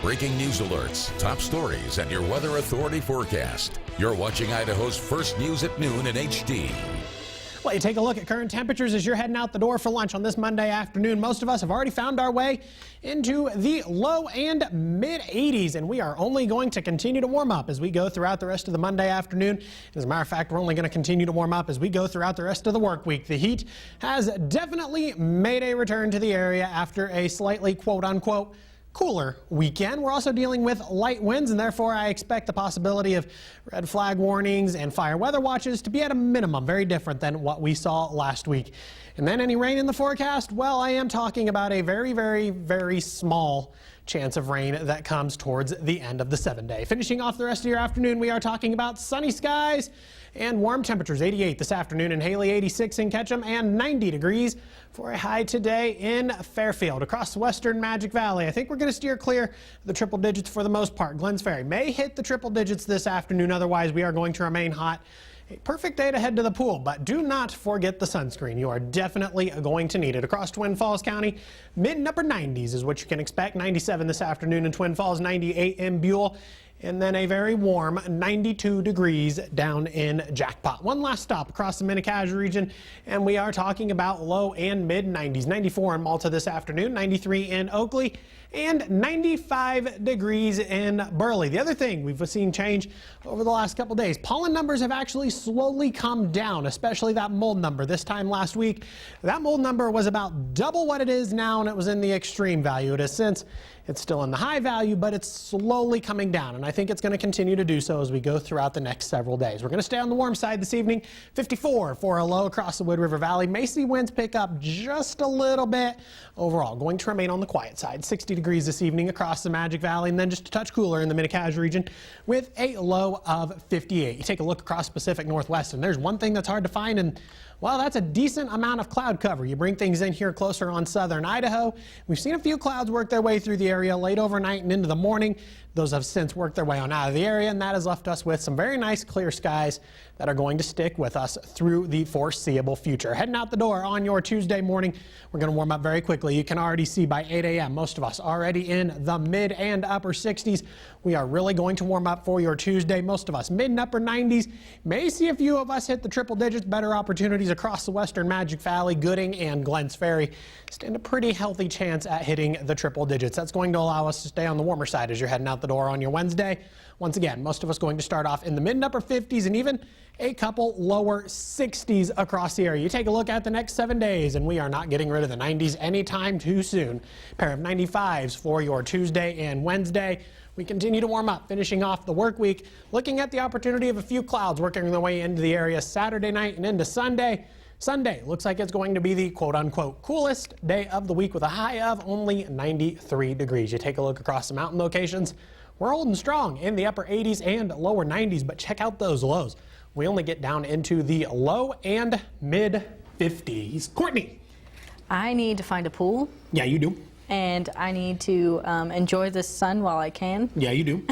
Breaking news alerts, top stories, and your weather authority forecast. You're watching Idaho's first news at noon in HD. Well, you take a look at current temperatures as you're heading out the door for lunch on this Monday afternoon. Most of us have already found our way into the low and mid 80s, and we are only going to continue to warm up as we go throughout the rest of the Monday afternoon. As a matter of fact, we're only going to continue to warm up as we go throughout the rest of the work week. The heat has definitely made a return to the area after a slightly quote-unquote cooler weekend. We're also dealing with light winds, and therefore I expect the possibility of red flag warnings and fire weather watches to be at a minimum very different than what we saw last week. And then any rain in the forecast? Well, I am talking about a very, very, very small chance of rain that comes towards the end of the 7-day. Finishing off the rest of your afternoon, we are talking about sunny skies and warm temperatures. 88 this afternoon in Haley, 86 in Ketchum, and 90 degrees for a high today in Fairfield. Across the western Magic Valley, I think we're going to steer clear of the triple digits for the most part. Glens Ferry may hit the triple digits this afternoon. Otherwise, we are going to remain hot. A perfect day to head to the pool, but do not forget the sunscreen. You are definitely going to need it. Across Twin Falls County, mid and upper 90s is what you can expect. 97 this afternoon in Twin Falls, 98 in Buell, and then a very warm 92 degrees down in Jackpot. One last stop across the Minnecaja region, and we are talking about low and mid 90s. 94 in Malta this afternoon, 93 in Oakley, and 95 degrees in Burley. The other thing we've seen change over the last couple days, pollen numbers have actually slowly come down, especially that mold number. This time last week, that mold number was about double what it is now, and it was in the extreme value. It has since, it's still in the high value, but it's slowly coming down, and I think it's going to continue to do so as we go throughout the next several days. We're going to stay on the warm side this evening. 54 for a low across the Wood River Valley. May see winds pick up just a little bit. Overall, going to remain on the quiet side. 60 degrees this evening across the Magic Valley, and then just a touch cooler in the Minnecaja region with a low of 58. You take a look across Pacific Northwest, and there's one thing that's hard to find, and well, that's a decent amount of cloud cover. You bring things in here closer on southern Idaho. We've seen a few clouds work their way through the area late overnight and into the morning. Those have since worked their way on out of the area, and that has left us with some very nice clear skies that are going to stick with us through the foreseeable future. Heading out the door on your Tuesday morning, we're going to warm up very quickly. You can already see by 8 a.m. most of us already in the mid and upper 60s. We are really going to warm up for your Tuesday. Most of us mid and upper 90s. May see a few of us hit the triple digits. Better opportunities across the western Magic Valley, Gooding, and Glens Ferry stand a pretty healthy chance at hitting the triple digits. That's going to allow us to stay on the warmer side as you're heading out the door on your Wednesday. Once again, most of us going to start off in the mid and upper 50s and even a couple lower 60s across the area. You take a look at the next 7 days, and we are not getting rid of the 90s anytime too soon. Pair of 95s for your Tuesday and Wednesday. We continue to warm up, finishing off the work week, looking at the opportunity of a few clouds working their way into the area Saturday night and into Sunday. Sunday looks like it's going to be the quote-unquote coolest day of the week with a high of only 93 degrees. You take a look across the mountain locations. We're holding strong in the upper 80s and lower 90s, but check out those lows. We only get down into the low and mid 50s. Courtney. I need to find a pool. Yeah, you do. And I need to enjoy the sun while I can. Yeah, you do.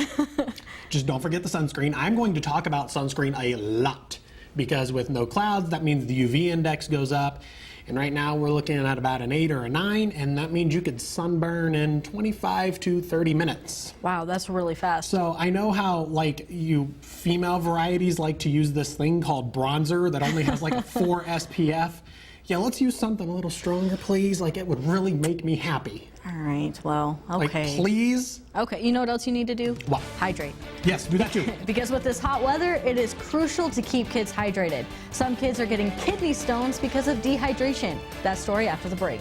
Just don't forget the sunscreen. I'm going to talk about sunscreen a lot because with no clouds, that means the UV index goes up. And right now we're looking at about an 8 or a 9, and that means you could sunburn in 25 to 30 minutes. Wow, that's really fast. So I know how like you female varieties like to use this thing called bronzer that only has like a 4 SPF. Yeah, let's use something a little stronger, please. Like, it would really make me happy. All right, well, okay. Like, please? Okay, you know what else you need to do? What? Hydrate. Yes, do that too. Because with this hot weather, it is crucial to keep kids hydrated. Some kids are getting kidney stones because of dehydration. That story after the break.